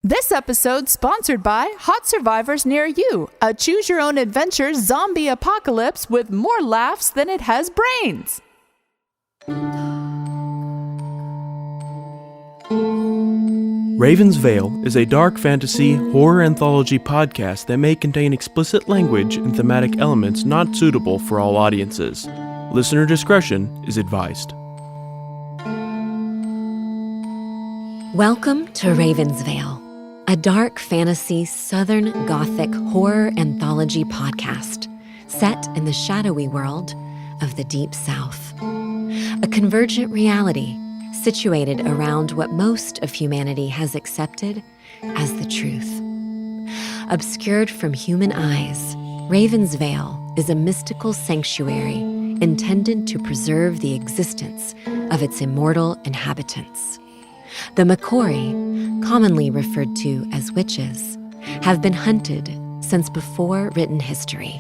This episode sponsored by Hot Survivors Near You, a choose-your-own-adventure zombie apocalypse with more laughs than it has brains. Raven's Veil is a dark fantasy horror anthology podcast that may contain explicit language and thematic elements not suitable for all audiences. Listener discretion is advised. Welcome to Raven's Veil, a dark fantasy Southern Gothic horror anthology podcast set in the shadowy world of the Deep South. A convergent reality situated around what most of humanity has accepted as the truth. Obscured from human eyes, Raven's Veil is a mystical sanctuary intended to preserve the existence of its immortal inhabitants. The Mekori, commonly referred to as witches, have been hunted since before written history.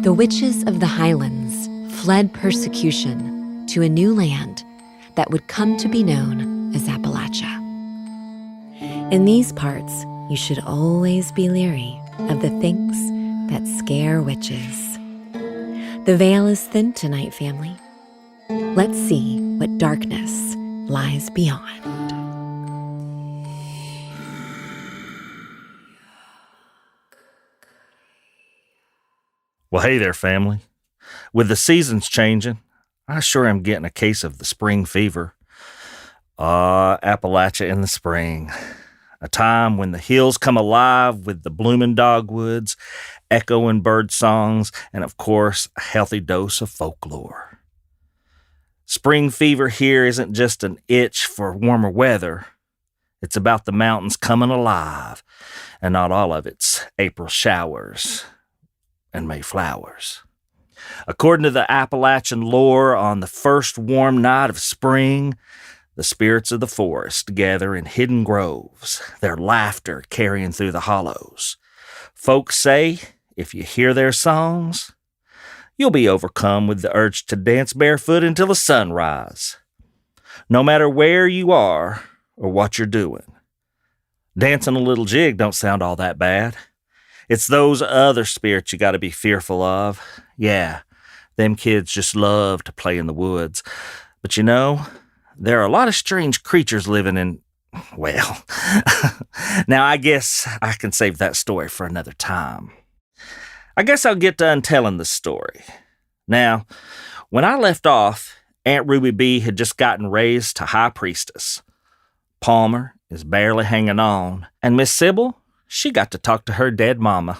The witches of the Highlands fled persecution to a new land that would come to be known as Appalachia. In these parts, you should always be leery of the things that scare witches. The veil is thin tonight, family. Let's see what darkness lies beyond. Well, hey there, family. With the seasons changing, I sure am getting a case of the spring fever. Appalachia in the spring. A time when the hills come alive with the blooming dogwoods, echoing bird songs, and of course, a healthy dose of folklore. Spring fever here isn't just an itch for warmer weather. It's about the mountains coming alive, and not all of it's April showers and May flowers. According to the Appalachian lore, on the first warm night of spring, the spirits of the forest gather in hidden groves, their laughter carrying through the hollows. Folks say, if you hear their songs, you'll be overcome with the urge to dance barefoot until the sunrise. No matter where you are or what you're doing, dancing a little jig don't sound all that bad. It's those other spirits you gotta be fearful of. Yeah, them kids just love to play in the woods. But you know, there are a lot of strange creatures living in, well, now I guess I can save that story for another time. I guess I'll get done telling the story. Now, when I left off, Aunt Ruby Bea had just gotten raised to High Priestess. Palmer is barely hanging on, and Miss Sibyl, she got to talk to her dead mama.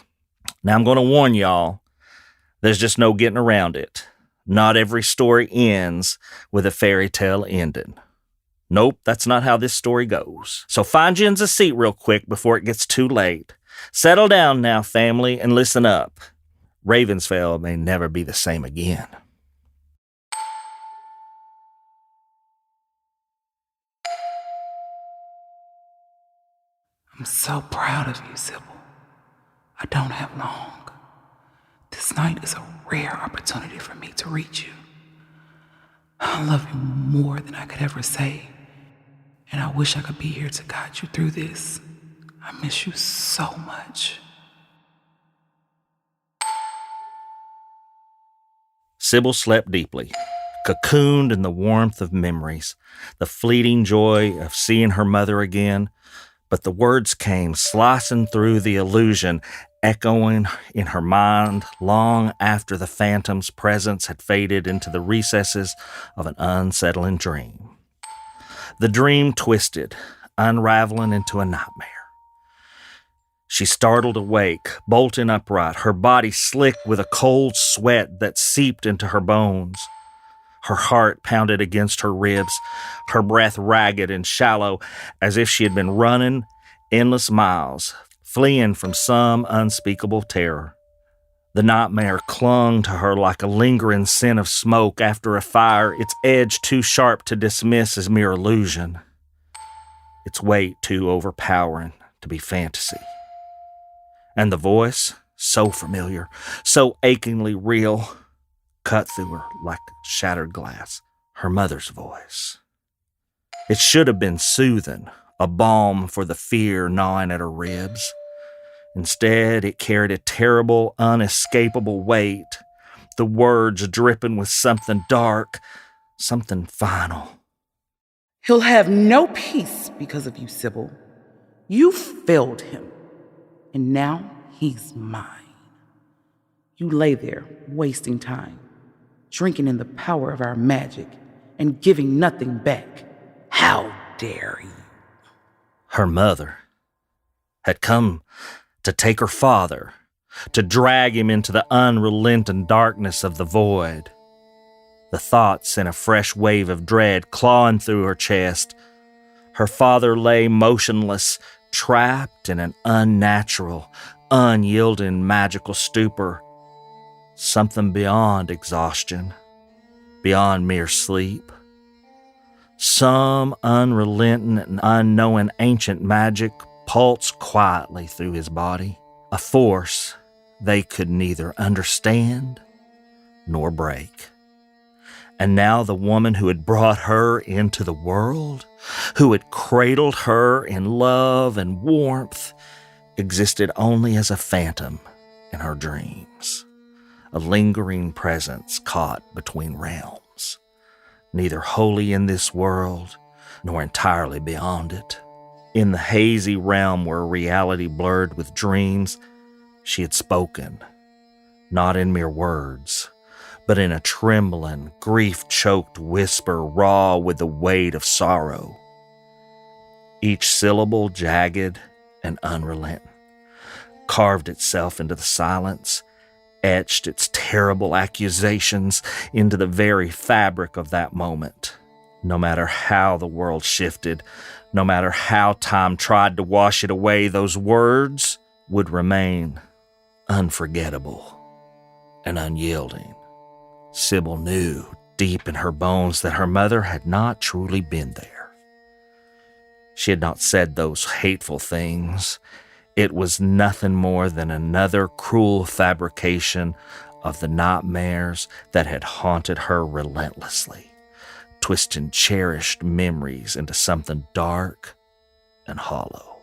Now I'm going to warn y'all, there's just no getting around it. Not every story ends with a fairy tale ending. Nope, that's not how this story goes. So find you a seat real quick before it gets too late. Settle down now, family, and listen up. Raven's Veil may never be the same again. I'm so proud of you, Sibyl. I don't have long. This night is a rare opportunity for me to reach you. I love you more than I could ever say, and I wish I could be here to guide you through this. I miss you so much. Sibyl slept deeply, cocooned in the warmth of memories, the fleeting joy of seeing her mother again. But the words came slicing through the illusion, echoing in her mind long after the phantom's presence had faded into the recesses of an unsettling dream. The dream twisted, unraveling into a nightmare. She startled awake, bolting upright, her body slick with a cold sweat that seeped into her bones. Her heart pounded against her ribs, her breath ragged and shallow, as if she had been running endless miles, fleeing from some unspeakable terror. The nightmare clung to her like a lingering scent of smoke after a fire, its edge too sharp to dismiss as mere illusion, its weight too overpowering to be fantasy. And the voice, so familiar, so achingly real, cut through her like shattered glass, her mother's voice. It should have been soothing, a balm for the fear gnawing at her ribs. Instead, it carried a terrible, unescapable weight, the words dripping with something dark, something final. He'll have no peace because of you, Sibyl. You failed him, and now he's mine. You lay there, wasting time, drinking in the power of our magic and giving nothing back. How dare you? Her mother had come to take her father, to drag him into the unrelenting darkness of the void. The thought sent a fresh wave of dread clawing through her chest. Her father lay motionless, trapped in an unnatural, unyielding magical stupor. Something beyond exhaustion, beyond mere sleep. Some unrelenting and unknowing ancient magic pulsed quietly through his body, a force they could neither understand nor break. And now the woman who had brought her into the world, who had cradled her in love and warmth, existed only as a phantom in her dreams, a lingering presence caught between realms, neither wholly in this world nor entirely beyond it. In the hazy realm where reality blurred with dreams, she had spoken, not in mere words, but in a trembling, grief-choked whisper raw with the weight of sorrow. Each syllable jagged and unrelenting, carved itself into the silence, etched its terrible accusations into the very fabric of that moment. No matter how the world shifted, no matter how time tried to wash it away, those words would remain unforgettable and unyielding. Sibyl knew deep in her bones that her mother had not truly been there. She had not said those hateful things. It was nothing more than another cruel fabrication of the nightmares that had haunted her relentlessly, twisting cherished memories into something dark and hollow.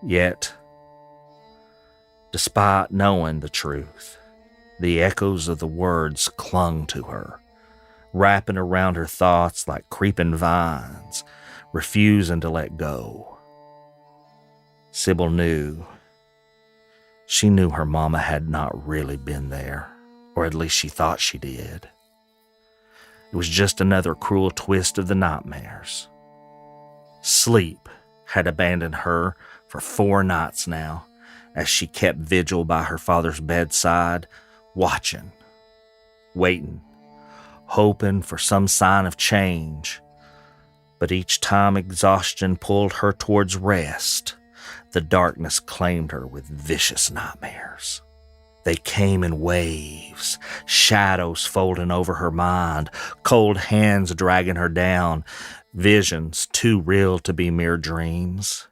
Yet, despite knowing the truth, the echoes of the words clung to her, wrapping around her thoughts like creeping vines, refusing to let go. Sibyl knew. She knew her mama had not really been there, or at least she thought she did. It was just another cruel twist of the nightmares. Sleep had abandoned her for 4 nights now, as she kept vigil by her father's bedside, watching, waiting, hoping for some sign of change. But each time exhaustion pulled her towards rest, the darkness claimed her with vicious nightmares. They came in waves, shadows folding over her mind, cold hands dragging her down, visions too real to be mere dreams.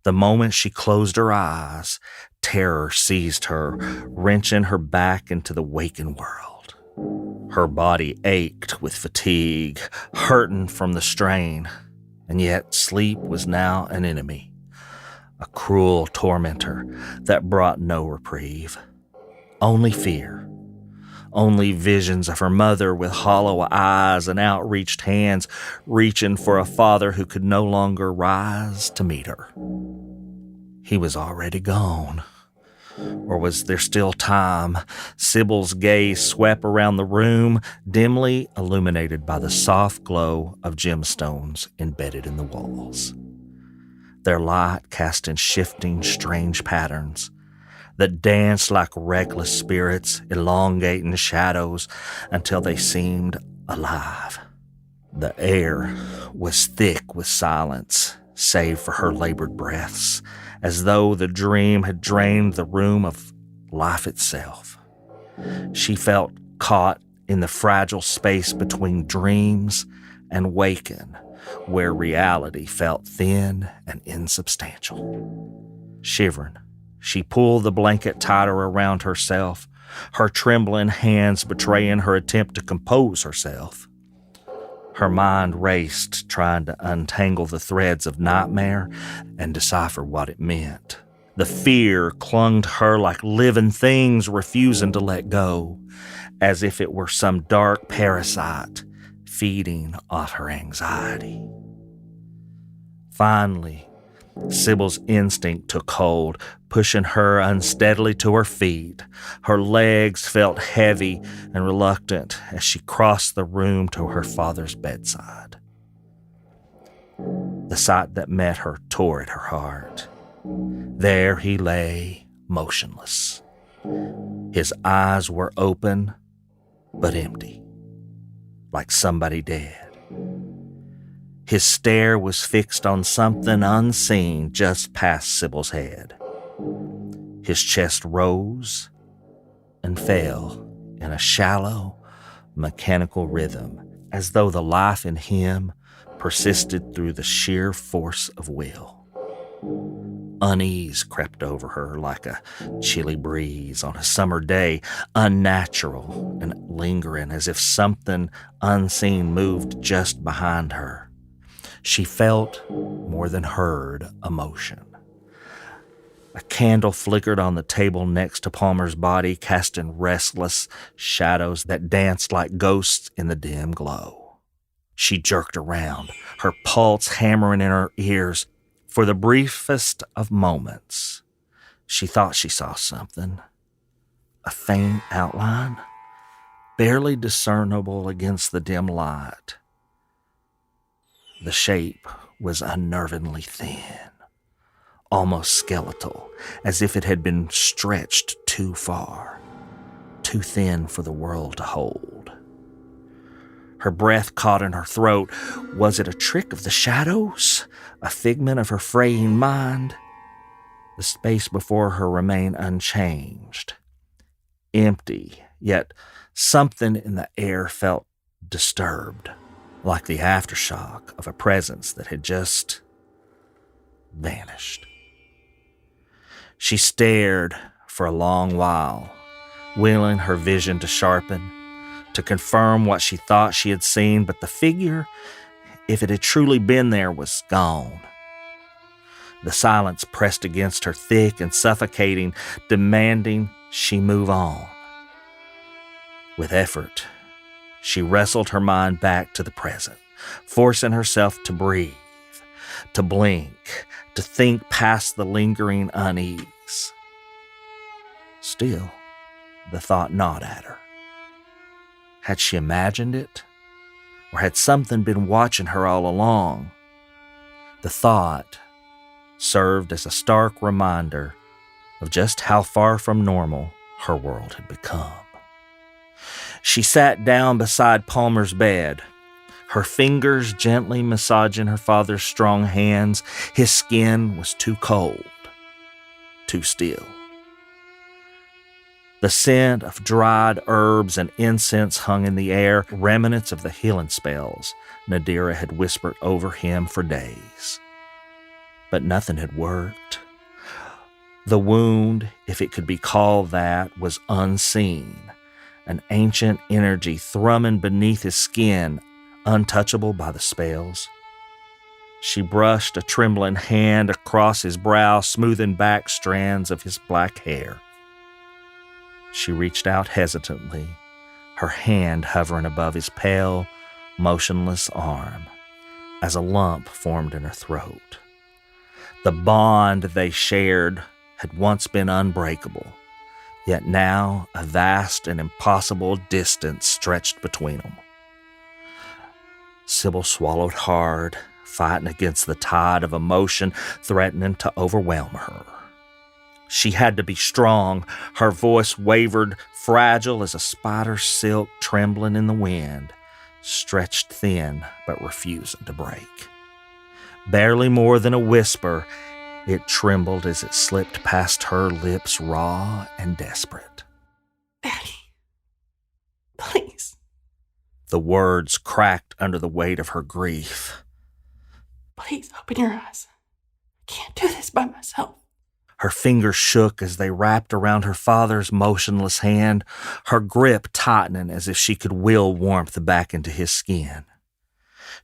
The moment she closed her eyes, terror seized her, wrenching her back into the waking world. Her body ached with fatigue, hurting from the strain, and yet sleep was now an enemy, a cruel tormentor that brought no reprieve. Only fear, only visions of her mother with hollow eyes and outreached hands reaching for a father who could no longer rise to meet her. He was already gone. Or was there still time? Sibyl's gaze swept around the room, dimly illuminated by the soft glow of gemstones embedded in the walls. Their light cast in shifting, strange patterns that danced like reckless spirits, elongating shadows until they seemed alive. The air was thick with silence, save for her labored breaths, as though the dream had drained the room of life itself. She felt caught in the fragile space between dreams and waken, where reality felt thin and insubstantial. Shivering, she pulled the blanket tighter around herself, her trembling hands betraying her attempt to compose herself. Her mind raced, trying to untangle the threads of nightmare and decipher what it meant. The fear clung to her like living things refusing to let go, as if it were some dark parasite feeding off her anxiety. Finally, Sybyl's instinct took hold, pushing her unsteadily to her feet. Her legs felt heavy and reluctant as she crossed the room to her father's bedside. The sight that met her tore at her heart. There he lay, motionless. His eyes were open, but empty, like somebody dead. His stare was fixed on something unseen just past Sybyl's head. His chest rose and fell in a shallow, mechanical rhythm, as though the life in him persisted through the sheer force of will. Unease crept over her like a chilly breeze on a summer day, unnatural and lingering, as if something unseen moved just behind her. She felt, more than heard, emotion. A candle flickered on the table next to Palmer's body, casting restless shadows that danced like ghosts in the dim glow. She jerked around, her pulse hammering in her ears. For the briefest of moments, she thought she saw something. A faint outline, barely discernible against the dim light. The shape was unnervingly thin, almost skeletal, as if it had been stretched too far, too thin for the world to hold. Her breath caught in her throat. Was it a trick of the shadows? A figment of her fraying mind? The space before her remained unchanged, empty, yet something in the air felt disturbed, like the aftershock of a presence that had just vanished. She stared for a long while, willing her vision to sharpen, to confirm what she thought she had seen, but the figure, if it had truly been there, was gone. The silence pressed against her, thick and suffocating, demanding she move on. With effort, she wrestled her mind back to the present, forcing herself to breathe, to blink, to think past the lingering unease. Still, the thought gnawed at her. Had she imagined it? Or had something been watching her all along? The thought served as a stark reminder of just how far from normal her world had become. She sat down beside Palmer's bed, her fingers gently massaging her father's strong hands. His skin was too cold, too still. The scent of dried herbs and incense hung in the air, remnants of the healing spells Nadira had whispered over him for days. But nothing had worked. The wound, if it could be called that, was unseen, an ancient energy thrumming beneath his skin, untouchable by the spells. She brushed a trembling hand across his brow, smoothing back strands of his black hair. She reached out hesitantly, her hand hovering above his pale, motionless arm, as a lump formed in her throat. The bond they shared had once been unbreakable, yet now a vast and impossible distance stretched between them. Sibyl swallowed hard, fighting against the tide of emotion threatening to overwhelm her. She had to be strong. Her voice wavered, fragile as a spider silk trembling in the wind, stretched thin but refusing to break. Barely more than a whisper, it trembled as it slipped past her lips, raw and desperate. Daddy, please. The words cracked under the weight of her grief. Please open your eyes. I can't do this by myself. Her fingers shook as they wrapped around her father's motionless hand, her grip tightening as if she could will warmth back into his skin.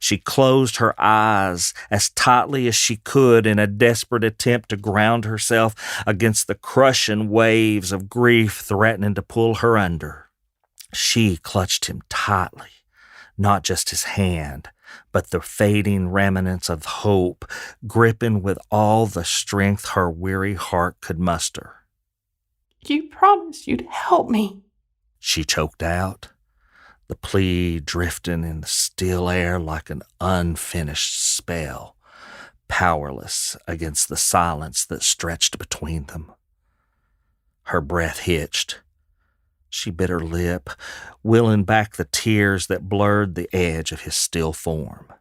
She closed her eyes as tightly as she could in a desperate attempt to ground herself against the crushing waves of grief threatening to pull her under. She clutched him tightly, not just his hand, but the fading remnants of hope, gripping with all the strength her weary heart could muster. You promised you'd help me. She choked out, the plea drifting in the still air like an unfinished spell, powerless against the silence that stretched between them. Her breath hitched. She bit her lip, willing back the tears that blurred the edge of his still form.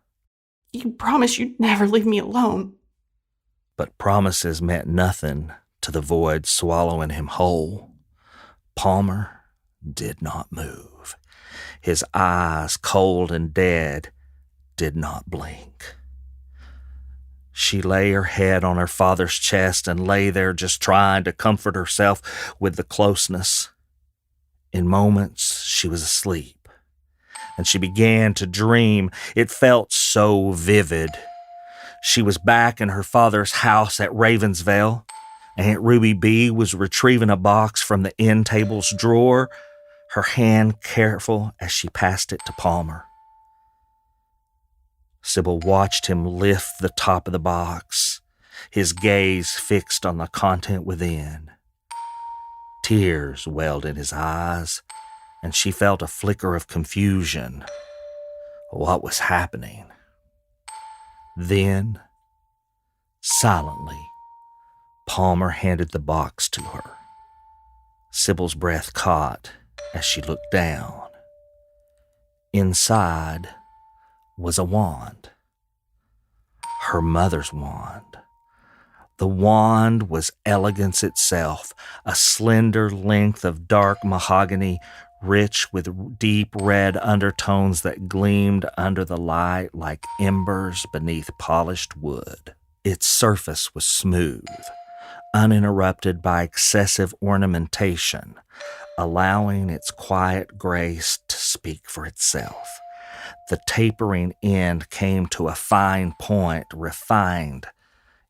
You promised you'd never leave me alone. But promises meant nothing to the void swallowing him whole. Palmer did not move. His eyes, cold and dead, did not blink. She lay her head on her father's chest and lay there just trying to comfort herself with the closeness. In moments, she was asleep, and she began to dream. It felt so vivid. She was back in her father's house at Ravensvale. Aunt Ruby Bea was retrieving a box from the end table's drawer, her hand careful as she passed it to Palmer. Sibyl watched him lift the top of the box, his gaze fixed on the content within. Tears welled in his eyes, and she felt a flicker of confusion. What was happening? Then, silently, Palmer handed the box to her. Sibyl's breath caught as she looked down. Inside was a wand. Her mother's wand. The wand was elegance itself, a slender length of dark mahogany, rich with deep red undertones that gleamed under the light like embers beneath polished wood. Its surface was smooth, uninterrupted by excessive ornamentation, allowing its quiet grace to speak for itself. The tapering end came to a fine point, refined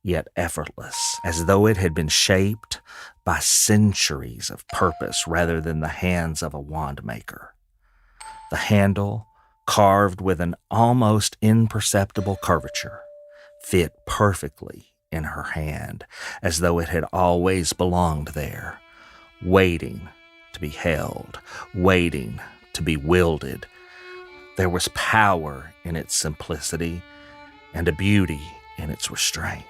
yet effortless, as though it had been shaped by centuries of purpose rather than the hands of a wand maker. The handle, carved with an almost imperceptible curvature, fit perfectly in her hand, as though it had always belonged there, waiting to be held, waiting to be wielded. There was power in its simplicity and a beauty in its restraint.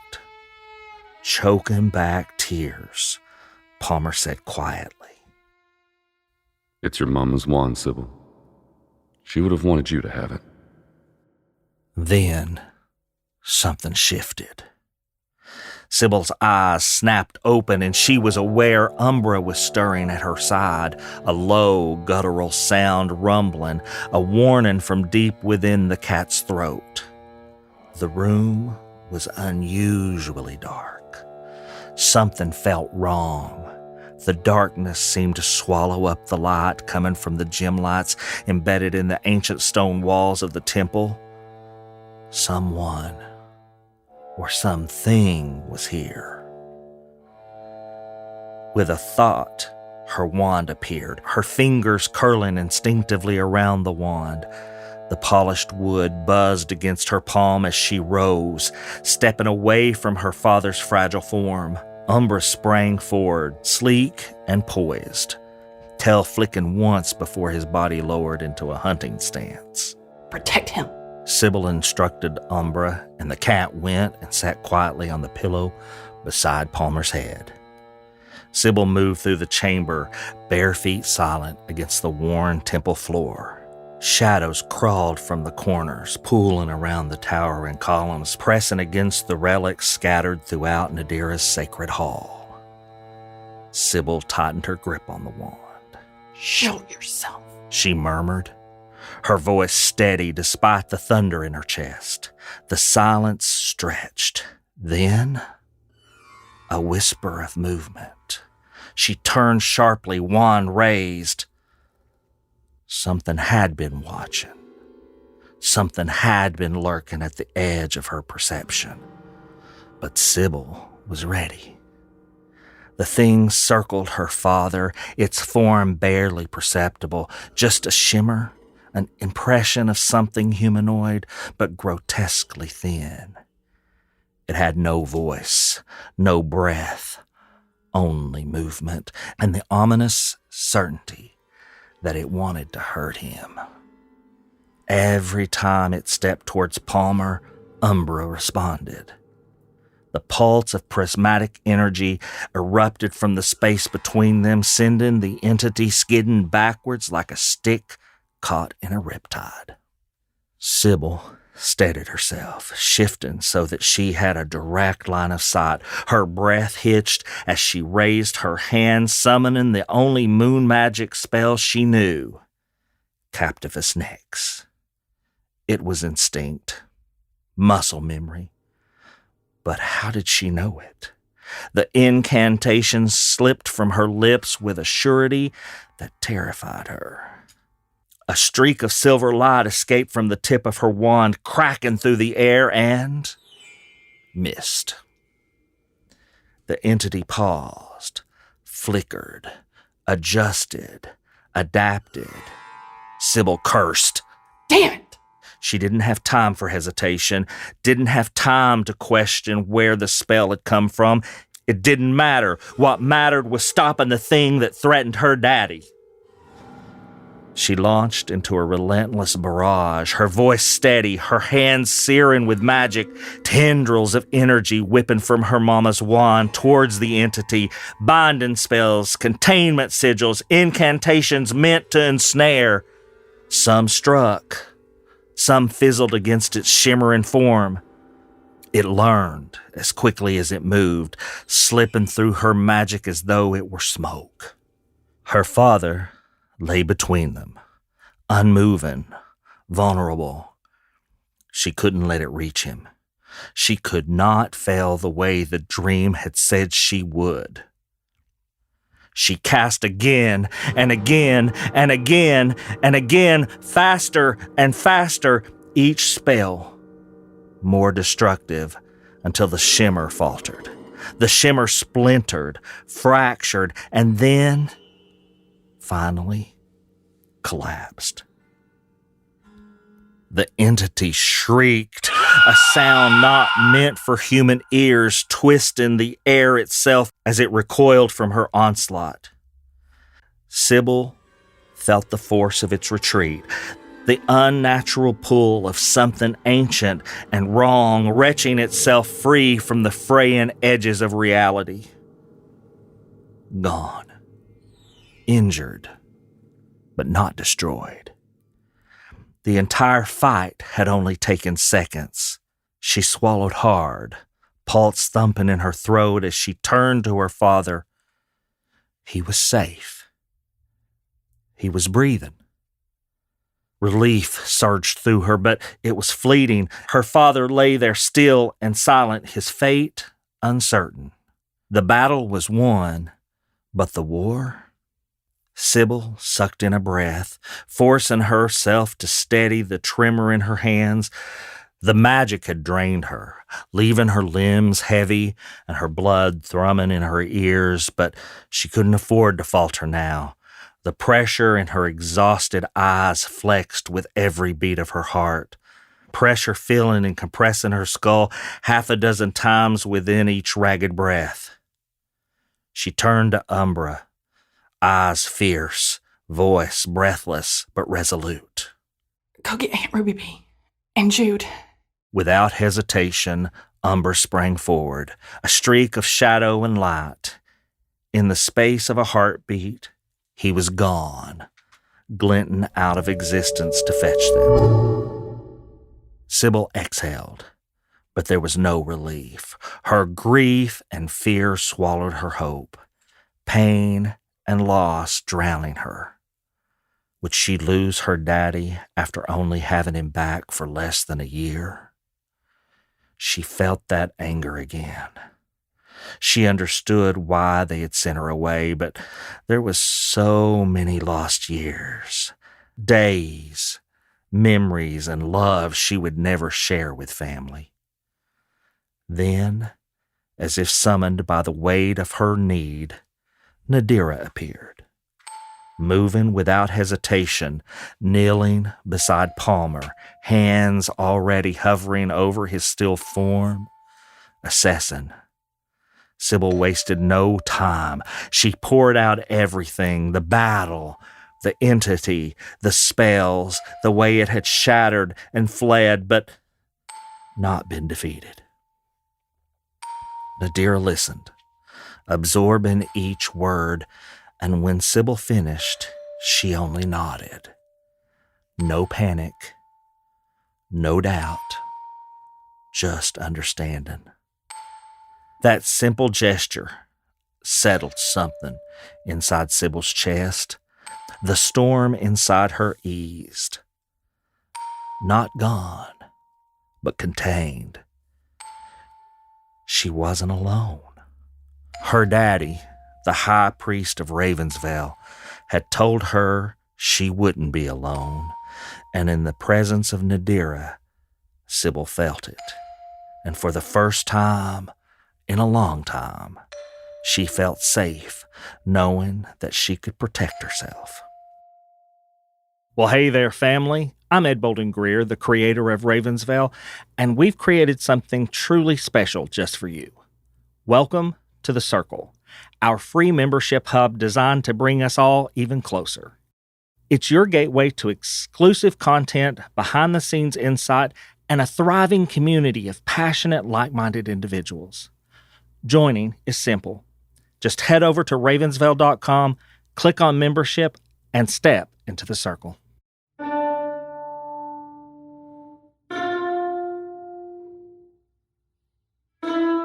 Choking back tears, Palmer said quietly, "It's your mama's wand, Sibyl. She would have wanted you to have it." Then something shifted. Sibyl's eyes snapped open, and she was aware Umbra was stirring at her side, a low, guttural sound rumbling, a warning from deep within the cat's throat. The room was unusually dark. Something felt wrong. The darkness seemed to swallow up the light coming from the gem lights embedded in the ancient stone walls of the temple. Someone or something was here. With a thought, her wand appeared, her fingers curling instinctively around the wand. The polished wood buzzed against her palm as she rose, stepping away from her father's fragile form. Umbra sprang forward, sleek and poised, tail flicking once before his body lowered into a hunting stance. Protect him. Sibyl instructed Umbra, and the cat went and sat quietly on the pillow beside Palmer's head. Sibyl moved through the chamber, bare feet silent against the worn temple floor. Shadows crawled from the corners, pooling around the towering columns, pressing against the relics scattered throughout Nadira's sacred hall. Sibyl tightened her grip on the wand. Show yourself, she murmured, her voice steady despite the thunder in her chest. The silence stretched. Then, a whisper of movement. She turned sharply, wand raised. Something had been watching. Something had been lurking at the edge of her perception. But Sibyl was ready. The thing circled her father, its form barely perceptible, just a shimmer, an impression of something humanoid, but grotesquely thin. It had no voice, no breath, only movement, and the ominous certainty that it wanted to hurt him. Every time it stepped towards Palmer, Umbra responded. The pulse of prismatic energy erupted from the space between them, sending the entity skidding backwards like a stick caught in a riptide. Sibyl steadied herself, shifting so that she had a direct line of sight. Her breath hitched as she raised her hand, summoning the only moon magic spell she knew, Captivus Nex. It was instinct, muscle memory. But how did she know it? The incantation slipped from her lips with a surety that terrified her. A streak of silver light escaped from the tip of her wand, cracking through the air, and missed. The entity paused, flickered, adjusted, adapted. Sibyl cursed. Damn it! She didn't have time for hesitation, didn't have time to question where the spell had come from. It didn't matter. What mattered was stopping the thing that threatened her daddy. She launched into a relentless barrage, her voice steady, her hands searing with magic, tendrils of energy whipping from her mama's wand towards the entity, binding spells, containment sigils, incantations meant to ensnare. Some struck. Some fizzled against its shimmering form. It learned as quickly as it moved, slipping through her magic as though it were smoke. Her father lay between them, unmoving, vulnerable. She couldn't let it reach him. She could not fail the way the dream had said she would. She cast again and again and again and again, faster and faster, each spell more destructive, until the shimmer faltered. The shimmer splintered, fractured, and then finally collapsed. The entity shrieked, a sound not meant for human ears, twisting the air itself as it recoiled from her onslaught. Sibyl felt the force of its retreat, the unnatural pull of something ancient and wrong wrenching itself free from the fraying edges of reality. Gone. Injured, but not destroyed. The entire fight had only taken seconds. She swallowed hard, pulse thumping in her throat as she turned to her father. He was safe. He was breathing. Relief surged through her, but it was fleeting. Her father lay there still and silent, his fate uncertain. The battle was won, but the war? Sibyl sucked in a breath, forcing herself to steady the tremor in her hands. The magic had drained her, leaving her limbs heavy and her blood thrumming in her ears, but she couldn't afford to falter now. The pressure in her exhausted eyes flexed with every beat of her heart, pressure filling and compressing her skull half a dozen times within each ragged breath. She turned to Umbra, eyes fierce, voice breathless but resolute. Go get Aunt Ruby Bea and Jude. Without hesitation, Umbra sprang forward, a streak of shadow and light. In the space of a heartbeat, he was gone, glinting out of existence to fetch them. Sibyl exhaled, but there was no relief. Her grief and fear swallowed her hope, pain and loss drowning her. Would she lose her daddy after only having him back for less than a year? She felt that anger again. She understood why they had sent her away, but there was so many lost years, days, memories and love she would never share with family. Then, as if summoned by the weight of her need, Nadira appeared, moving without hesitation, kneeling beside Palmer, hands already hovering over his still form. Assassin. Sibyl wasted no time. She poured out everything, the battle, the entity, the spells, the way it had shattered and fled, but not been defeated. Nadira listened, absorbing each word, and when Sibyl finished, she only nodded. No panic, no doubt, just understanding. That simple gesture settled something inside Sibyl's chest. The storm inside her eased. Not gone, but contained. She wasn't alone. Her daddy, the High Priest of Ravensvale, had told her she wouldn't be alone, and in the presence of Nadira, Sibyl felt it. And for the first time in a long time, she felt safe, knowing that she could protect herself. Well, hey there, family. I'm Jeryd Bolden-Greer, the creator of Ravensvale, and we've created something truly special just for you. Welcome to The Circle, our free membership hub designed to bring us all even closer. It's your gateway to exclusive content, behind-the-scenes insight, and a thriving community of passionate, like-minded individuals. Joining is simple. Just head over to ravensvale.com, click on membership, and step into the circle.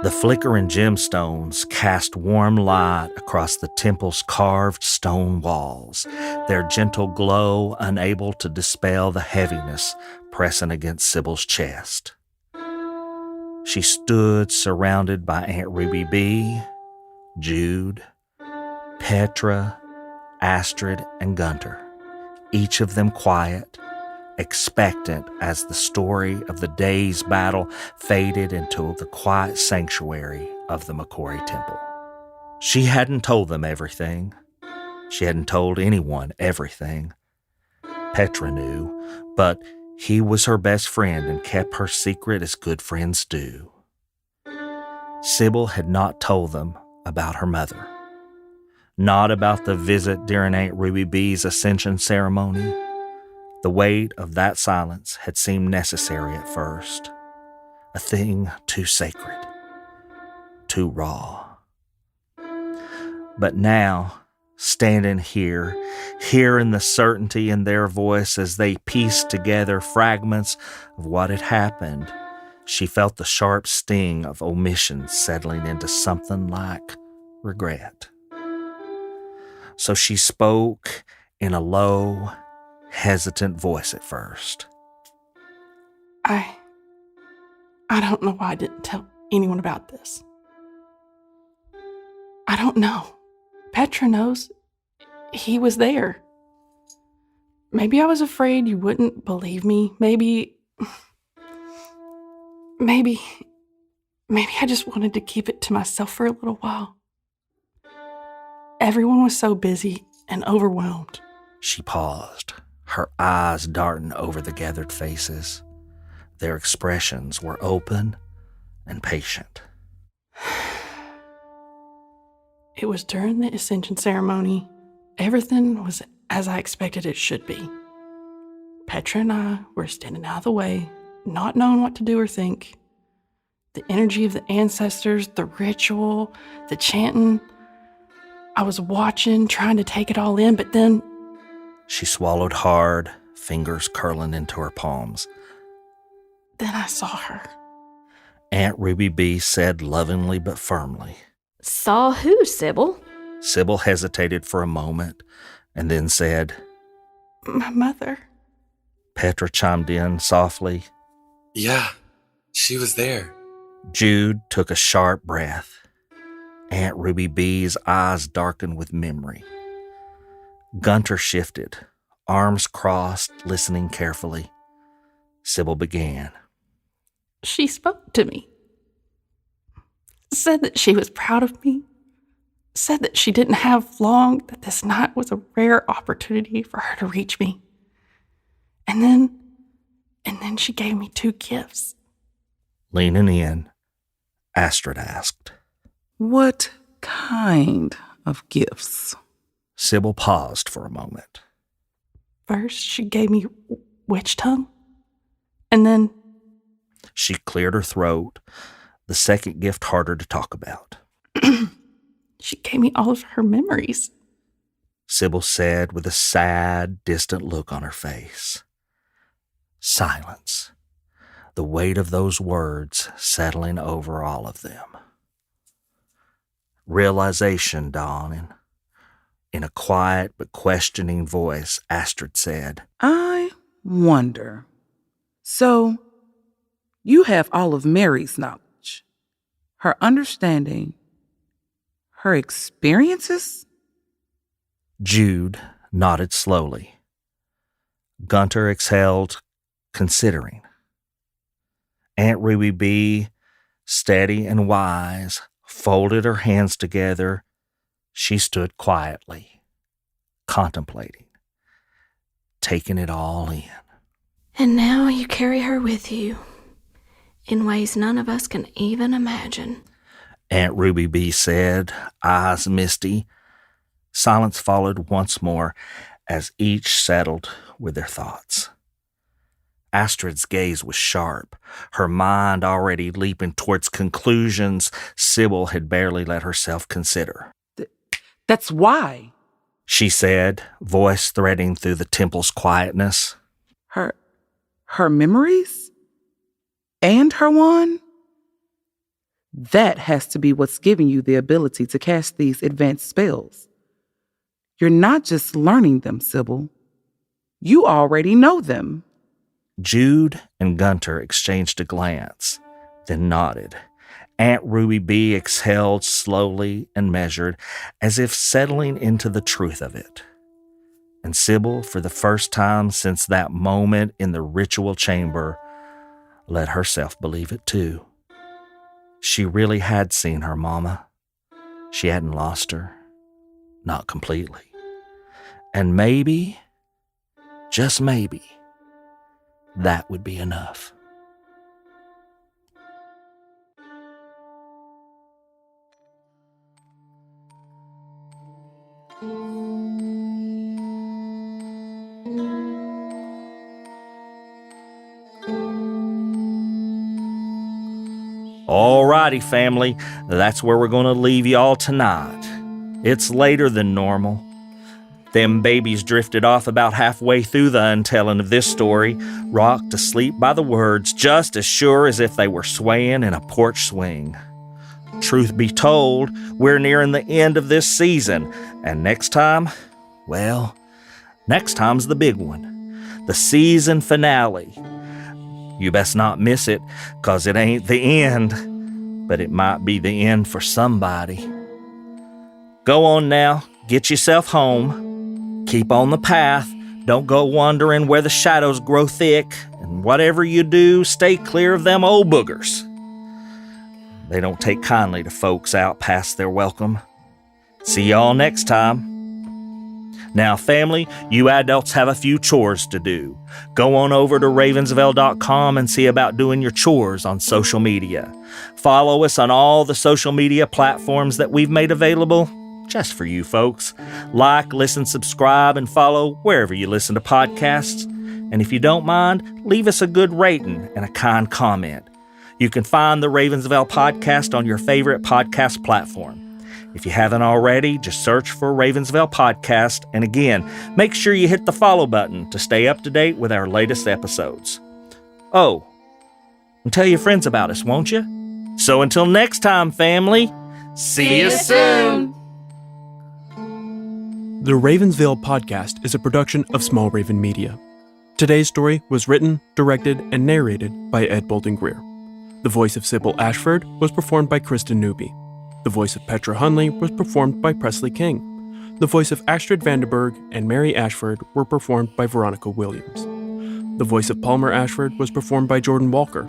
The flickering gemstones cast warm light across the temple's carved stone walls, their gentle glow unable to dispel the heaviness pressing against Sibyl's chest. She stood surrounded by Aunt Ruby Bea, Jude, Petra, Astrid, and Gunther, each of them quiet, expectant as the story of the day's battle faded into the quiet sanctuary of the Mekori temple. She hadn't told them everything. She hadn't told anyone everything. Petra knew, but he was her best friend and kept her secret as good friends do. Sibyl had not told them about her mother. Not about the visit during Aunt Ruby Bea's ascension ceremony. The weight of that silence had seemed necessary at first. A thing too sacred, too raw. But now, standing here, hearing the certainty in their voice as they pieced together fragments of what had happened, she felt the sharp sting of omission settling into something like regret. So she spoke in a low, hesitant voice at first. I don't know why I didn't tell anyone about this. I don't know. Petra knows. He was there. Maybe I was afraid you wouldn't believe me. Maybe I just wanted to keep it to myself for a little while. Everyone was so busy and overwhelmed. She paused, her eyes darting over the gathered faces. Their expressions were open and patient. It was during the ascension ceremony. Everything was as I expected it should be. Petra and I were standing out of the way, not knowing what to do or think. The energy of the ancestors, the ritual, the chanting. I was watching, trying to take it all in, but then... She swallowed hard, fingers curling into her palms. Then I saw her. Aunt Ruby Bea said lovingly but firmly. Saw who, Sibyl? Sibyl hesitated for a moment and then said, My mother. Petra chimed in softly. Yeah, she was there. Jude took a sharp breath. Aunt Ruby Bea's eyes darkened with memory. Gunther shifted, arms crossed, listening carefully. Sibyl began. She spoke to me. Said that she was proud of me. Said that she didn't have long, that this night was a rare opportunity for her to reach me. And then she gave me 2 gifts. Leaning in, Astrid asked. What kind of gifts? Sibyl paused for a moment. First, she gave me witch tongue. And then She cleared her throat, the second gift harder to talk about. she gave me all of her memories. Sibyl said with a sad, distant look on her face. Silence. The weight of those words settling over all of them. Realization dawning. In a quiet but questioning voice, Astrid said, I wonder. So, you have all of Mary's knowledge, her understanding, her experiences? Jude nodded slowly. Gunther exhaled, considering. Aunt Ruby Bea, steady and wise, folded her hands together. She stood quietly, contemplating, taking it all in. And now you carry her with you in ways none of us can even imagine. Aunt Ruby Bea said, eyes misty. Silence followed once more as each settled with their thoughts. Astrid's gaze was sharp, her mind already leaping towards conclusions Sibyl had barely let herself consider. That's why. She said, voice threading through the temple's quietness. Her memories? And her wand? That has to be what's giving you the ability to cast these advanced spells. You're not just learning them, Sibyl. You already know them. Jude and Gunther exchanged a glance, then nodded. Aunt Ruby Bea exhaled slowly and measured, as if settling into the truth of it. And Sibyl, for the first time since that moment in the ritual chamber, let herself believe it too. She really had seen her mama. She hadn't lost her. Not completely. And maybe, just maybe, that would be enough. Alrighty, family, that's where we're going to leave y'all tonight. It's later than normal. Them babies drifted off about halfway through the untelling of this story, rocked to sleep by the words, just as sure as if they were swaying in a porch swing. Truth be told, we're nearing the end of this season, and next time, well, next time's the big one, the season finale. You best not miss it, 'cause it ain't the end, but it might be the end for somebody. Go on now, get yourself home. Keep on the path. Don't go wandering where the shadows grow thick, and whatever you do, stay clear of them old boogers. They don't take kindly to folks out past their welcome. See y'all next time. Now, family, you adults have a few chores to do. Go on over to ravensvale.com and see about doing your chores on social media. Follow us on all the social media platforms that we've made available just for you folks. Like, listen, subscribe, and follow wherever you listen to podcasts. And if you don't mind, leave us a good rating and a kind comment. You can find the Ravensvale podcast on your favorite podcast platform. If you haven't already, just search for Ravensvale Podcast. And again, make sure you hit the follow button to stay up to date with our latest episodes. Oh, and tell your friends about us, won't you? So until next time, family, see you soon. The Ravensvale Podcast is a production of Small Raven Media. Today's story was written, directed, and narrated by Jeryd Bolden-Greer. The voice of Sibyl Ashford was performed by Kristen Newby. The voice of Petra was performed by Presley King. The voice of Astrid Vandenberg and Mary Ashford were performed by Veronica Williams. The voice of Palmer Ashford was performed by Jordan Walker.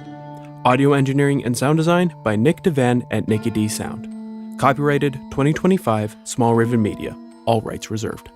Audio engineering and sound design by Nick DeVan at Nicky D Sound. Copyrighted 2025 Small Raven Media. All rights reserved.